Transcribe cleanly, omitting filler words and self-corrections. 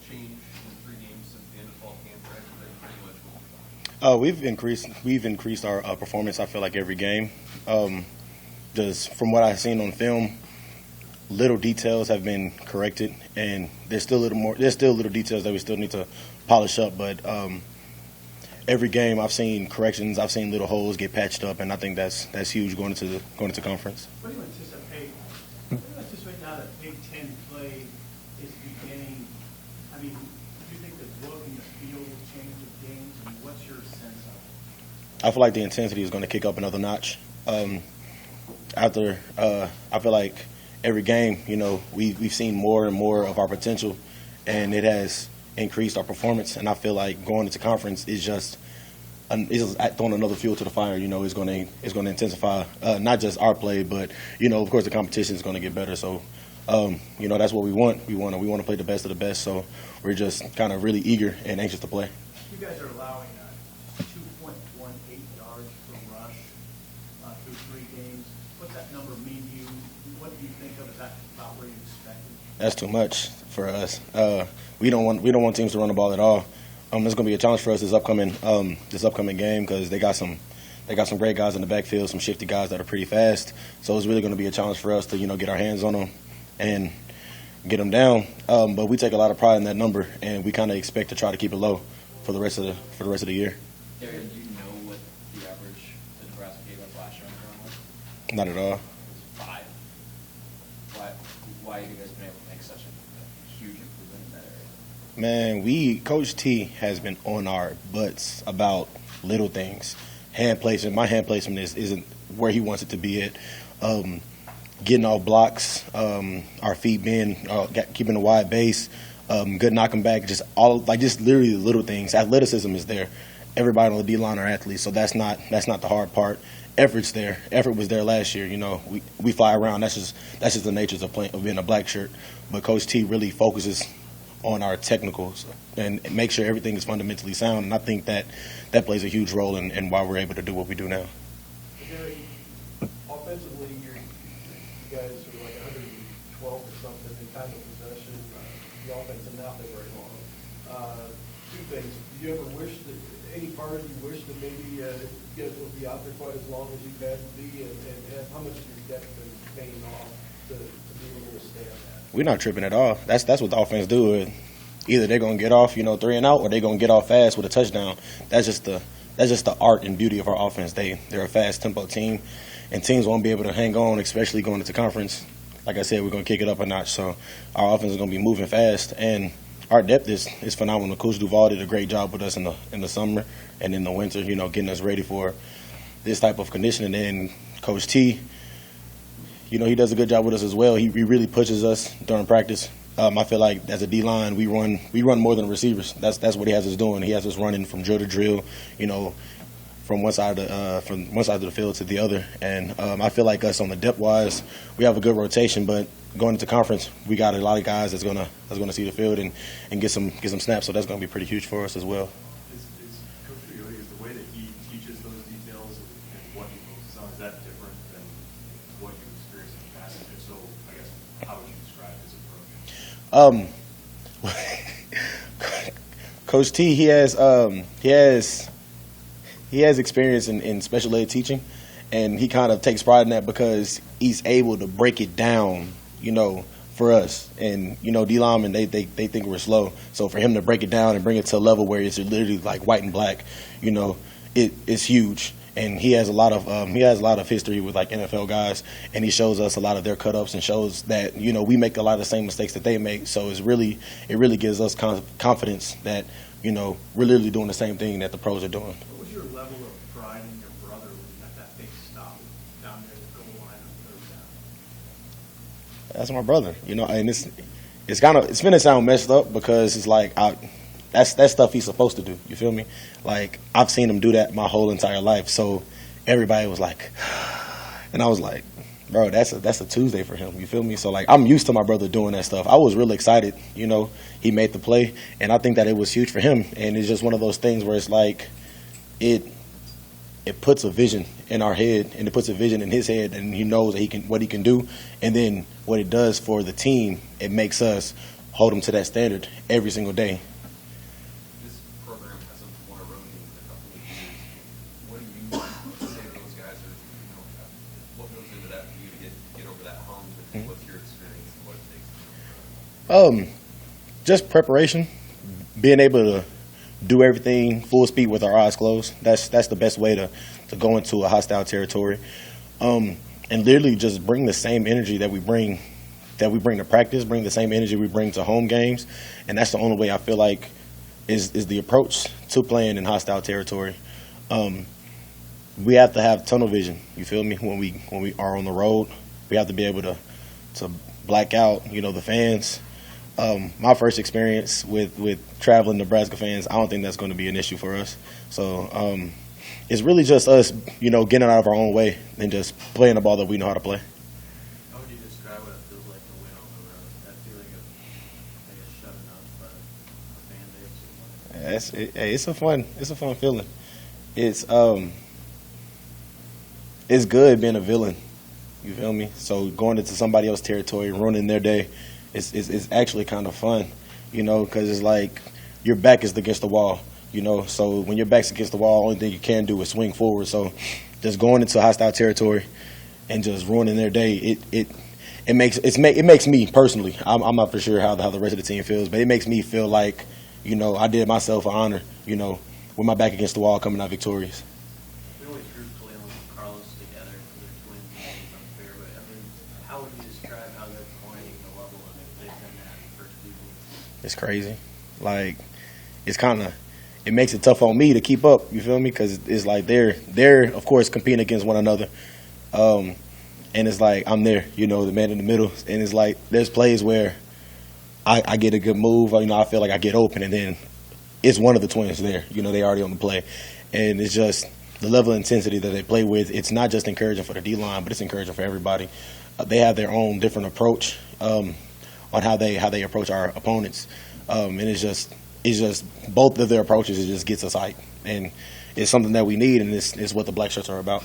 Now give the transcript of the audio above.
change in 3 games since the end of fall camp, or has it been pretty much what you thought? We've increased our performance. I feel like every game. Just from what I've seen on film, little details have been corrected, and there's still little details that we still need to polish up. But every game, I've seen corrections. I've seen little holes get patched up, and I think that's huge going into conference. What do you anticipate now that Big Ten play is beginning? I mean, do you think the look and the feel will change with games? I mean, what's your sense of it? I feel like the intensity is going to kick up another notch. I feel like every game, we've seen more and more of our potential, and it has increased our performance. And I feel like going into conference is just throwing another fuel to the fire. It's going to intensify not just our play, but of course the competition is going to get better. So that's what we want. We want to play the best of the best. So we're just kind of really eager and anxious to play. You guys are allowing 2.18 yards per rush through 3 games. What's that number mean to you? What do you think of? Is that about where you expected? That's too much for us. We don't want teams to run the ball at all. It's going to be a challenge for us this upcoming game because they got some great guys in the backfield, some shifty guys that are pretty fast. So it's really going to be a challenge for us to get our hands on them and get them down. But we take a lot of pride in that number, and we kind of expect to try to keep it low for the rest of the year. Darrion, do you know what the average that Nebraska gave up last year on the ground was? Not at all. It was 5. Why have you guys been able to make such a huge improvement in that area? Man, Coach T has been on our butts about little things. Hand placement, my hand placement isn't where he wants it to be at. Getting off blocks, our feet being, keeping a wide base, good knocking back, just literally the little things. Athleticism is there. Everybody on the D line are athletes, so that's not the hard part. Effort's there. Effort was there last year. We fly around. That's just the nature of being a black shirt. But Coach T really focuses on our technicals and make sure everything is fundamentally sound. And I think that plays a huge role in why we're able to do what we do now. Gary, offensively, you guys are like 112 or something in time of possession. The offense has not been very long. 2 things. Do you ever wish that any part of you wish that maybe you guys would be out there quite as long as you've had to be, and how much of your depth been paying off to be able to withstand that? We're not tripping at all. That's what the offense do. Either they're gonna get off, 3 and out, or they're gonna get off fast with a touchdown. That's just the art and beauty of our offense. They're a fast tempo team, and teams won't be able to hang on, especially going into conference. Like I said, we're gonna kick it up a notch. So our offense is gonna be moving fast, and our depth is phenomenal. Coach Duval did a great job with us in the summer and in the winter, getting us ready for this type of conditioning. And Coach T, he does a good job with us as well. He really pushes us during practice. I feel like as a D-line, we run more than receivers. That's what he has us doing. He has us running from drill to drill, from one side of the field to the other. And I feel like us on the depth wise, we have a good rotation. But going into conference, we got a lot of guys that's gonna see the field and get some snaps. So that's gonna be pretty huge for us as well. Is Coach Rioli, is the way that he teaches those details and what he focuses on, is that different than what you experienced in the past? If so, I guess, how would you describe his approach? Coach T, he has experience in special ed teaching, and he kind of takes pride in that because he's able to break it down, for us. And, D linemen, they think we're slow. So for him to break it down and bring it to a level where it's literally like white and black, it's huge. And he has a lot of history with like NFL guys, and he shows us a lot of their cut-ups and shows that we make a lot of the same mistakes that they make. So it really gives us confidence that we're literally doing the same thing that the pros are doing. What was your level of pride in your brother when you got that big stop down there at the goal line on 3rd down? That's my brother, and it's gonna sound messed up because it's like that's stuff he's supposed to do. You feel me? Like, I've seen him do that my whole entire life. So everybody was like, and I was like, bro, that's a Tuesday for him. You feel me? So, like, I'm used to my brother doing that stuff. I was really excited. He made the play, and I think that it was huge for him. And it's just one of those things where it's like it puts a vision in our head, and it puts a vision in his head, and he knows that what he can do. And then what it does for the team, it makes us hold them to that standard every single day. This program hasn't won a road game in a couple of years. What do you say to those guys? Or, what goes into that for you to get over that hump? And what's your experience and what it takes? Just preparation, being able to do everything full speed with our eyes closed. That's the best way to go into a hostile territory, and literally just bring the same energy that we bring to practice, bring the same energy we bring to home games, and that's the only way I feel like is the approach to playing in hostile territory. We have to have tunnel vision. You feel me? When we are on the road, we have to be able to black out, the fans. My first experience with traveling Nebraska fans, I don't think that's going to be an issue for us. So it's really just us, getting out of our own way and just playing the ball that we know how to play. How would you describe what it feels like to win on the road? That feeling of, I guess, shutting up a fan base? It's a fun feeling. It's good being a villain. You feel me? So going into somebody else's territory, ruining their day, it's actually kind of fun, because it's like your back is against the wall, So when your back's against the wall, only thing you can do is swing forward. So just going into hostile territory and just ruining their day, it makes me personally. I'm not for sure how the rest of the team feels, but it makes me feel like, I did myself an honor, with my back against the wall, coming out victorious. We always group Khalil and Carlos together because they're twins and it's unfair, but how would you describe how they're playing the level of they've been at the first few weeks? It's crazy. Like, it makes it tough on me to keep up, you feel me? Because it's like they're of course competing against one another, and it's like I'm there, the man in the middle, and it's like there's plays where I get a good move, I feel like I get open, and then it's one of the twins there, they already on the play, and it's just the level of intensity that they play with. It's not just encouraging for the D-line, but it's encouraging for everybody. They have their own different approach on how they approach our opponents, and it's just both of their approaches. It just gets us hyped, and it's something that we need, and it's what the black shirts are about.